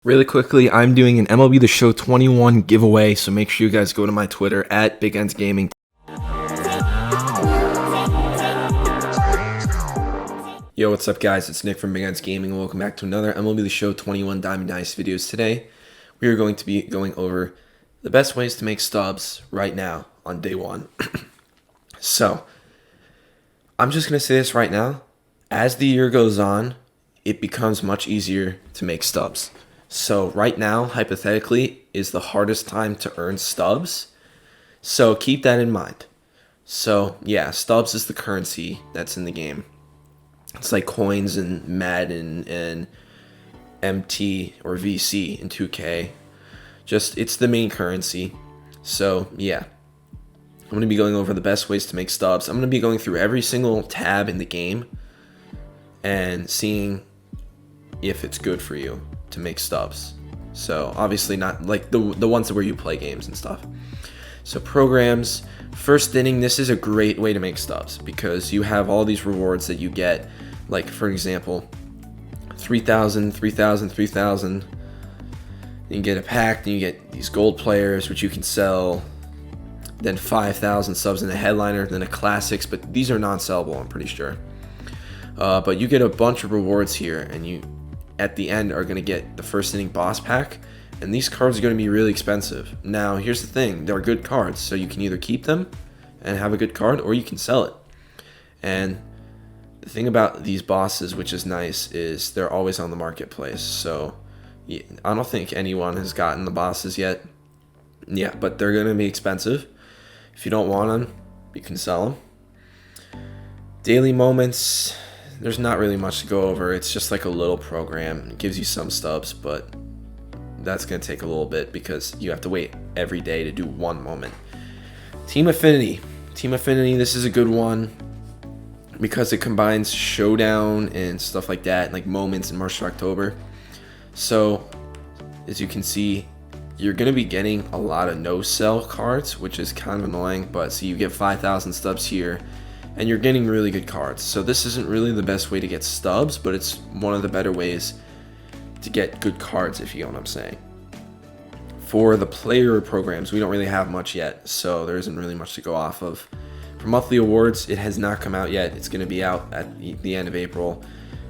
Really quickly, I'm doing an MLB The Show 21 giveaway, so make sure you guys go to my Twitter at Big Ends Gaming. Yo, what's up guys? It's Nick from Big Ends Gaming. Welcome back to another MLB The Show 21 Diamond Dynasty videos. Today, we are going to be going over the best ways to make stubs right now on day one. So, I'm just going to say this right now. As the year goes on, it becomes much easier to make stubs. So right now, hypothetically, is the hardest time to earn stubs. So keep that in mind. So yeah, stubs is the currency that's in the game. It's like coins in Madden and MT or VC in 2K. It's the main currency. So yeah, I'm going to be going over the best ways to make stubs. I'm going to be going through every single tab in the game and seeing if it's good for you to make stubs. So obviously not like the ones where you play games and stuff. So programs, first inning, this is a great way to make stubs because you have all these rewards that you get, like for example 3,000, 3,000, 3,000. You get a pack, then you get these gold players which you can sell, then 5,000 subs in a headliner, then a classics, but these are non-sellable, I'm pretty sure. But you get a bunch of rewards here, and you at the end are going to get the first inning boss pack, and these cards are going to be really expensive. Now here's the thing, they're good cards, so you can either keep them and have a good card, or you can sell it. And the thing about these bosses, which is nice, is they're always on the marketplace. So yeah, I don't think anyone has gotten the bosses yet. Yeah, but they're going to be expensive. If you don't want them, you can sell them. Daily moments, there's not really much to go over. It's just like a little program. It gives you some stubs, but that's going to take a little bit because you have to wait every day to do one moment. Team Affinity. Team Affinity, this is a good one because it combines Showdown and stuff like that, like moments in March to October. So, as you can see, you're going to be getting a lot of no-sell cards, which is kind of annoying, but so you get 5,000 stubs here, and you're getting really good cards. So this isn't really the best way to get stubs, but it's one of the better ways to get good cards, if you know what I'm saying. For the player programs, we don't really have much yet, so there isn't really much to go off of. For monthly awards, it has not come out yet. It's going to be out at the end of April,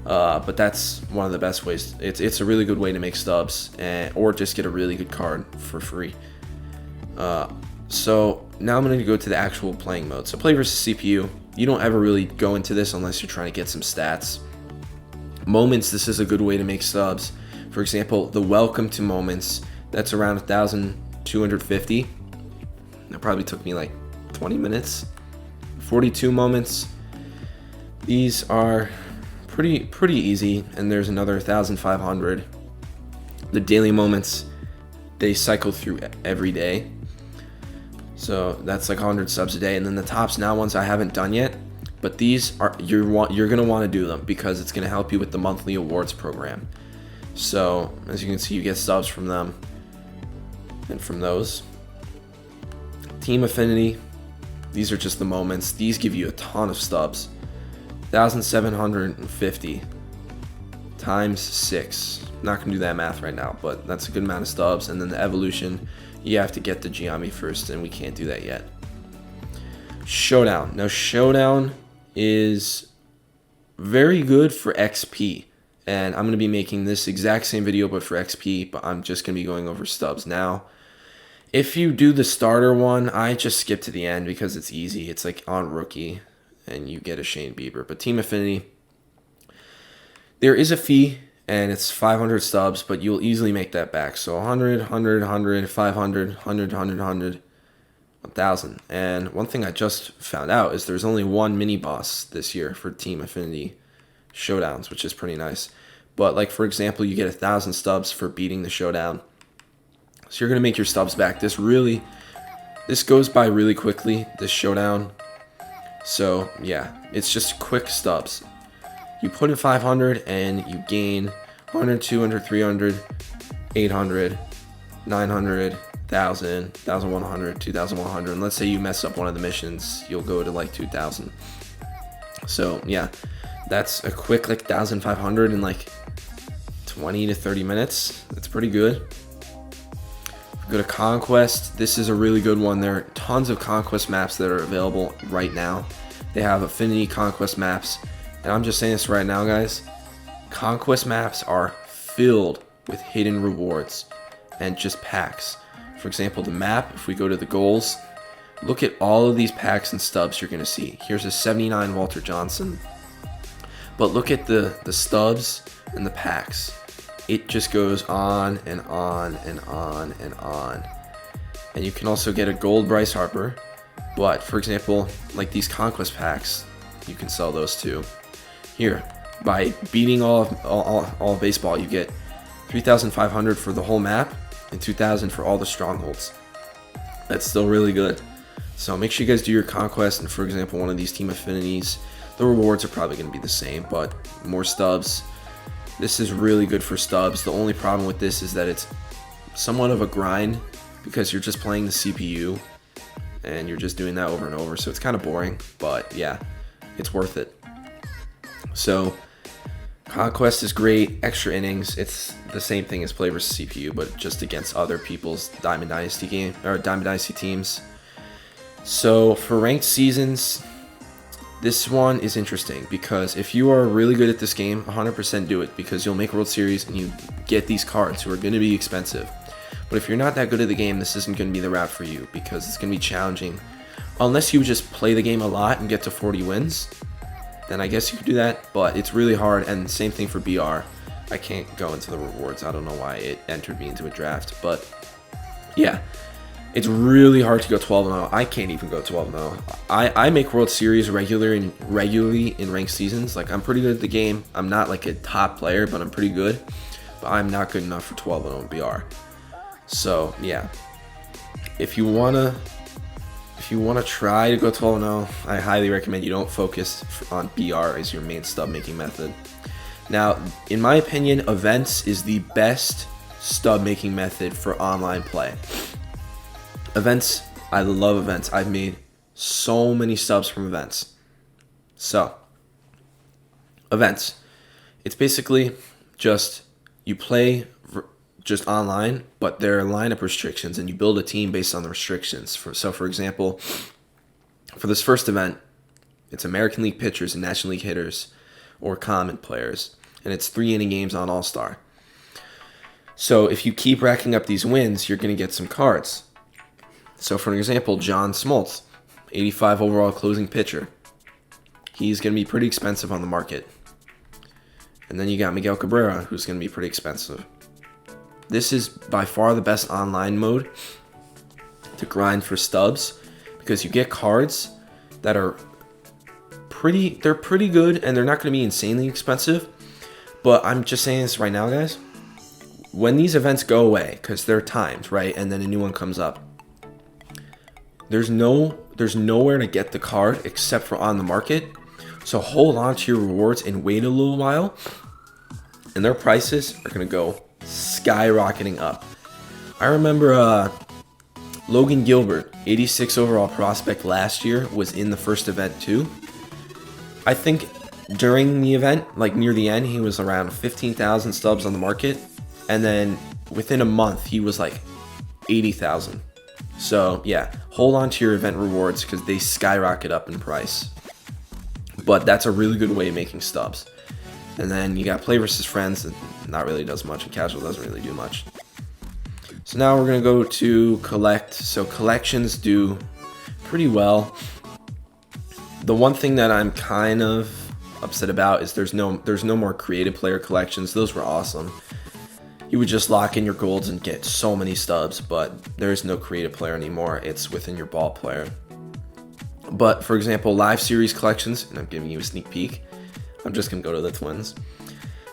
but that's one of the best ways. It's a really good way to make stubs, or just get a really good card for free. So now I'm going to go to the actual playing mode. So play versus CPU. You don't ever really go into this unless you're trying to get some stats. Moments, this is a good way to make stubs. For example, the welcome to moments, that's around 1,250. That probably took me like 20 minutes. 42 moments. These are pretty easy, and there's another 1,500. The daily moments, they cycle through every day. So that's like 100 subs a day, and then the tops now ones I haven't done yet, but these are you're gonna want to do them because it's gonna help you with the monthly awards program. So as you can see, you get stubs from them and from those. Team Affinity, these are just the moments. These give you a ton of stubs. 1,750 times 6. Not gonna do that math right now, but that's a good amount of stubs. And then the evolution, you have to get the Giambi first, and we can't do that yet. Showdown. Now Showdown is very good for XP, and I'm going to be making this exact same video but for XP, but I'm just going to be going over stubs now. If you do the starter one, I just skip to the end because it's easy. It's like on rookie and you get a Shane Bieber. But Team Affinity, there is a fee, and it's 500 stubs, but you'll easily make that back. So 100, 100, 100, 500, 100, 100, 100, 1,000. And one thing I just found out is there's only one mini boss this year for Team Affinity Showdowns, which is pretty nice. But like for example, you get 1,000 stubs for beating the Showdown. So you're gonna make your stubs back. This goes by really quickly, this Showdown. So yeah, it's just quick stubs. You put in 500 and you gain 100, 200, 300, 800, 900, 1,000, 1,100, 2,100. And let's say you mess up one of the missions, you'll go to like 2,000. So yeah, that's a quick like 1,500 in like 20 to 30 minutes. That's pretty good. Go to Conquest. This is a really good one. There are tons of Conquest maps that are available right now. They have Affinity Conquest maps. And I'm just saying this right now, guys. Conquest maps are filled with hidden rewards and just packs. For example, the map, if we go to the goals, look at all of these packs and stubs you're going to see. Here's a 79 Walter Johnson. But look at the stubs and the packs. It just goes on and on and on and on. And you can also get a gold Bryce Harper. But for example, like these Conquest packs, you can sell those too. Here, by beating all of baseball, you get 3,500 for the whole map and 2,000 for all the strongholds. That's still really good. So make sure you guys do your Conquest, and for example, one of these team affinities, the rewards are probably going to be the same, but more stubs. This is really good for stubs. The only problem with this is that it's somewhat of a grind because you're just playing the CPU and you're just doing that over and over, so it's kind of boring, but yeah, it's worth it. So Conquest is great, extra innings. It's the same thing as play versus CPU, but just against other people's Diamond Dynasty game or Diamond Dynasty teams. So for ranked seasons, this one is interesting because if you are really good at this game, 100% do it because you'll make World Series and you get these cards who are going to be expensive. But if you're not that good at the game, this isn't going to be the route for you because it's going to be challenging. Unless you just play the game a lot and get to 40 wins, then I guess you could do that, but it's really hard. And same thing for BR. I can't go into the rewards. I don't know why it entered me into a draft, but yeah. It's really hard to go 12-0. I can't even go 12-0. I make World Series regularly in ranked seasons. Like, I'm pretty good at the game. I'm not like a top player, but I'm pretty good. But I'm not good enough for 12-0 in BR. So yeah, if you wanna try to go 12-0, I highly recommend you don't focus on BR as your main stub making method. Now, in my opinion, events is the best stub making method for online play. Events, I love events. I've made so many stubs from events. So, events. It's basically just you play just online, but there are lineup restrictions, and you build a team based on the restrictions. So, for example, for this first event, it's American League pitchers and National League hitters or common players, and it's 3-inning games on All-Star. So, if you keep racking up these wins, you're going to get some cards. So, for example, John Smoltz, 85 overall closing pitcher. He's going to be pretty expensive on the market. And then you got Miguel Cabrera, who's going to be pretty expensive. This is by far the best online mode to grind for stubs because you get cards that are pretty good and they're not going to be insanely expensive. But I'm just saying this right now, guys. When these events go away, because they're timed, right, and then a new one comes up, there's nowhere to get the card except for on the market. So hold on to your rewards and wait a little while, and their prices are going to go skyrocketing up. I remember Logan Gilbert, 86 overall prospect last year, was in the first event too. I think during the event, like near the end, he was around 15,000 stubs on the market, and then within a month he was like 80,000. So yeah, hold on to your event rewards because they skyrocket up in price. But that's a really good way of making stubs. And then you got play versus friends that not really does much, and casual doesn't really do much. So now we're gonna go to collect. So collections do pretty well. The one thing that I'm kind of upset about is there's no more creative player collections. Those were awesome. You would just lock in your golds and get so many stubs, but there is no creative player anymore. It's within your ball player. But for example, live series collections, and I'm giving you a sneak peek. I'm just gonna go to the Twins.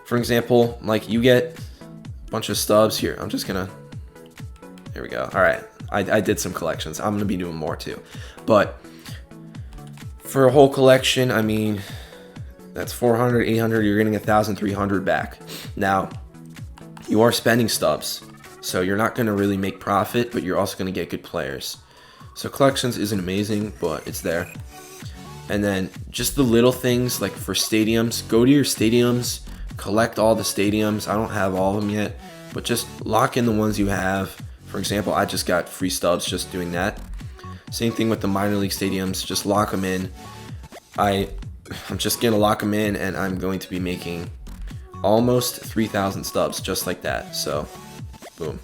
For example, like you get a bunch of stubs here. Here we go. All right, I did some collections. I'm gonna be doing more too. But for a whole collection, I mean, that's 400, 800. You're getting 1,300 back. Now, you are spending stubs, so you're not going to really make profit, but you're also going to get good players. So collections isn't amazing, but it's there. And then just the little things, like for stadiums, go to your stadiums, collect all the stadiums. I don't have all of them yet, but just lock in the ones you have. For example, I just got free stubs just doing that. Same thing with the minor league stadiums, just lock them in. I'm just gonna lock them in, and I'm going to be making almost 3,000 stubs just like that. So boom.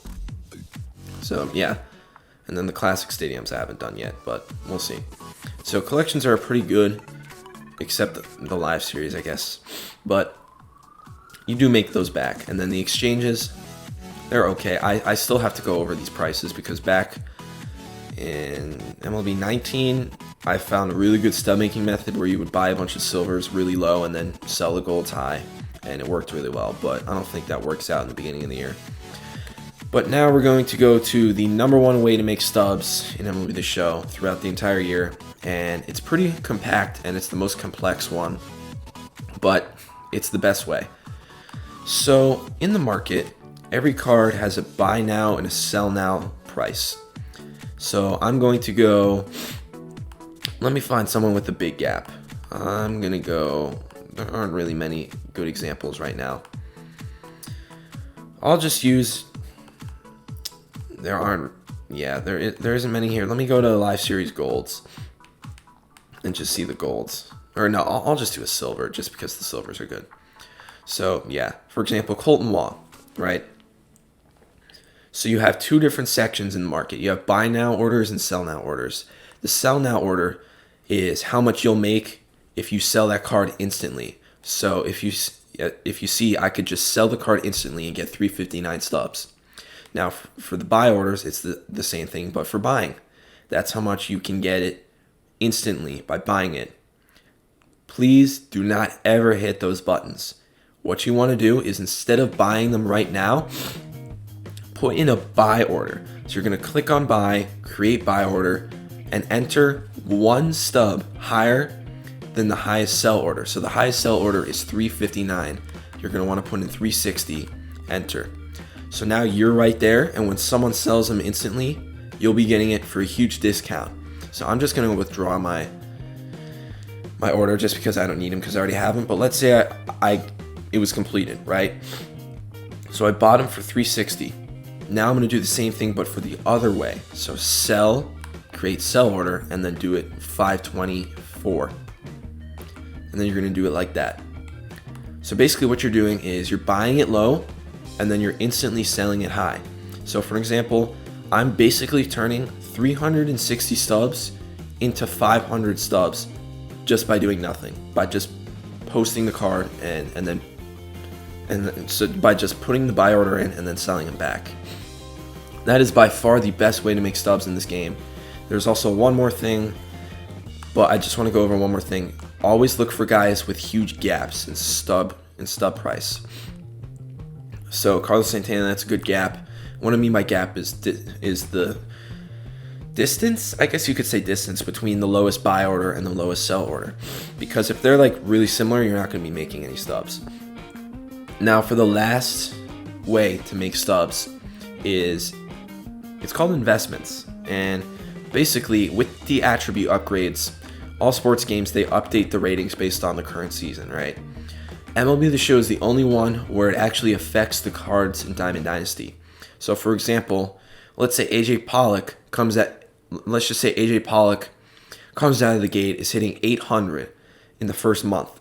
So yeah, and then the classic stadiums I haven't done yet, but we'll see. So collections are pretty good, except the live series, I guess, but you do make those back. And then the exchanges, they're okay. I still have to go over these prices because back in MLB 19, I found a really good stub making method where you would buy a bunch of silvers really low and then sell the golds high, and it worked really well, but I don't think that works out in the beginning of the year. But now we're going to go to the #1 way to make stubs in MLB The Show throughout the entire year, and it's pretty compact and it's the most complex one, but it's the best way. So in the market, every card has a buy now and a sell now price. So I'm going to go, let me find someone with a big gap. I'm going to go, there aren't really many good examples right now. I'll just use, there isn't many here. Let me go to Live Series Golds and just see the golds. Or no, I'll just do a silver just because the silvers are good. So yeah, for example, Colton Wong, right? So you have two different sections in the market. You have buy now orders and sell now orders. The sell now order is how much you'll make if you sell that card instantly. So if you see, I could just sell the card instantly and get 359 stubs. Now for the buy orders, it's the same thing, but for buying, that's how much you can get it instantly by buying it. Please do not ever hit those buttons. What you want to do is, instead of buying them right now, put in a buy order. So you're going to click on buy, create buy order, and enter one stub higher than the highest sell order. So the highest sell order is 359. You're going to want to put in 360, enter. So now you're right there, and when someone sells them instantly, you'll be getting it for a huge discount. So I'm just going to withdraw my order just because I don't need them because I already have them. But let's say it was completed, right? So I bought them for 360. Now I'm going to do the same thing, but for the other way. So sell, create sell order, and then do it 524. And then you're going to do it like that. So basically what you're doing is you're buying it low, and then you're instantly selling it high. So for example, I'm basically turning 360 stubs into 500 stubs just by doing nothing, by just posting the card and so by just putting the buy order in and then selling them back. That is by far the best way to make stubs in this game. There's also one more thing, but I just want to go over one more thing. Always look for guys with huge gaps in stub price. So Carlos Santana, that's a good gap. What I mean by gap is the distance, I guess you could say distance, between the lowest buy order and the lowest sell order. Because if they're like really similar, you're not going to be making any stubs. Now for the last way to make stubs it's called investments. And basically with the attribute upgrades, all sports games, they update the ratings based on the current season, right? MLB The Show is the only one where it actually affects the cards in Diamond Dynasty. So for example, let's say AJ Pollock comes out of the gate, is hitting 800 in the first month.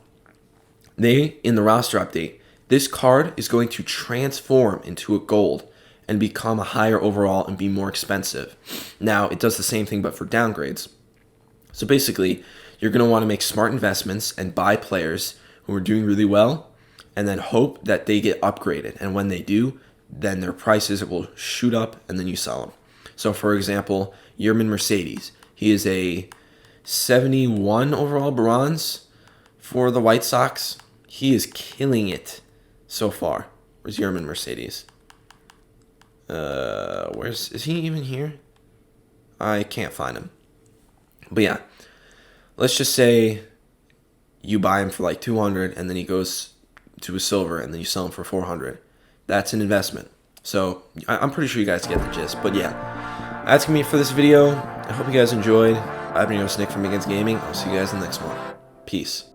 In the roster update, this card is going to transform into a gold and become a higher overall and be more expensive. Now, it does the same thing but for downgrades. So basically, you're going to want to make smart investments and buy players who are doing really well and then hope that they get upgraded. And when they do, then their prices will shoot up and then you sell them. So for example, Yermin Mercedes. He is a 71 overall bronze for the White Sox. He is killing it so far. Where's Yermin Mercedes? Is he even here? I can't find him. But yeah, let's just say you buy him for like 200 and then he goes to a silver and then you sell him for 400. That's an investment. So I'm pretty sure you guys get the gist. But yeah, that's going to be it for this video. I hope you guys enjoyed. I've been your host, Nick from Big Guns Gaming. I'll see you guys in the next one. Peace.